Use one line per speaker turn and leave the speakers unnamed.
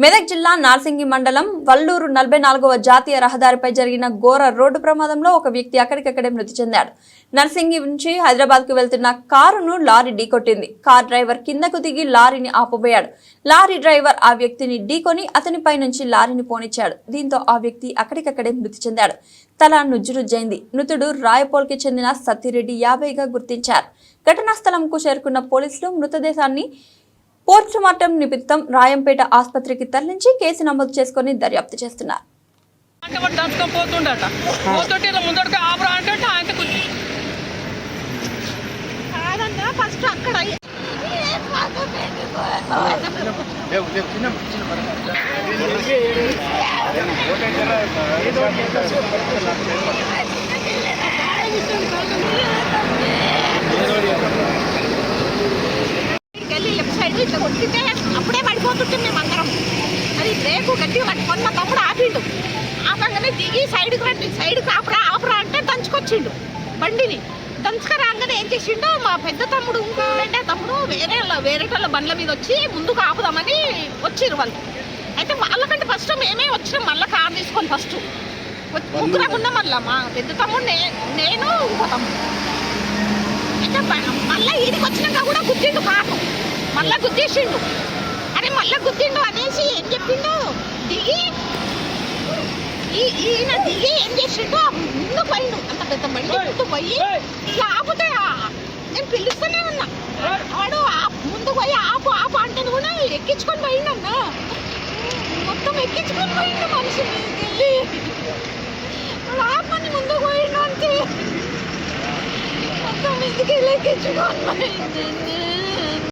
మెదక్ జిల్లా నార్సింగి మండలం వల్లూరు 44వ జాతీయ రహదారిపై జరిగిన ఘోర రోడ్డు ప్రమాదంలో ఒక వ్యక్తి అక్కడికక్కడే మృతి చెందాడు. నార్సింగి నుంచి హైదరాబాద్కు వెళ్తున్న కారును లారీ ఢీకొట్టింది. కార్ డ్రైవర్ కిందకు దిగి లారీని ఆపబోయాడు. లారీ డ్రైవర్ ఆ వ్యక్తిని ఢీకొని అతనిపై నుంచి లారీని పోనిచ్చాడు. దీంతో ఆ వ్యక్తి అక్కడికక్కడే మృతి చెందాడు. తల నుజ్జునుజ్జైంది. మృతుడు రాయపోల్కి చెందిన సత్తిరెడ్డి 50గా గుర్తించారు. ఘటనా స్థలంకు చేరుకున్న పోలీసులు మృతదేహాన్ని పోస్టుమార్టం నిమిత్తం రాయంపేట ఆసుపత్రికి తరలించి కేసు నమోదు చేసుకుని దర్యాప్తు చేస్తున్నారు.
ఇట్లా కొట్టితే అప్పుడే పడిపోతుంటాం మేమందరం. అది బ్రేకు గట్టిగా పట్టుకొని మా తమ్ముడు ఆపిండు. ఆపంగానే దిగి సైడ్కి ఆపరా అంటే దంచుకొచ్చిండు బండిని. దంచుకరాగానే ఏం చేసిండు, మా పెద్ద తమ్ముడు ఇంకో రెండే తమ్ముడు వేరేటోళ్ళ బండ్ల మీద వచ్చి ముందుకు ఆపుదామని వచ్చిర్రు వాళ్ళు. అయితే వాళ్ళకంటే ఫస్ట్ మేమే వచ్చినాం, మళ్ళీ కారు తీసుకొని ఫస్ట్ ముగ్గురం ఉన్నాం. మళ్ళీ మా పెద్ద తమ్ముడు నేను ఇంకో తమ్ముడు. అయితే మళ్ళీ ఈడికి వచ్చినాక కూడా గుద్దిండు కారు, మళ్ళా గుద్దేసిండు. అరే మళ్ళా గుద్దిండు అనేసి ఏం చెప్పిండు, ఈయన దిగి ఏం చేసిండు, ముందు పోయిండు. అంత పెద్ద బండి ముందు పోయి ఇట్లా ఆపుతే నేను పిలుస్తూనే ఉన్నా. వాడు ముందు పోయి ఆపు అంటే కూడా ఎక్కించుకొని పోయిండన్న, మొత్తం ఎక్కించుకొని పోయిండు మనిషి మీదకెళ్ళి. వాడు ఆపని ముందు పోయిండు అంతే, మొత్తం మీదకెళ్ళి ఎక్కించుకొని పోయిండు.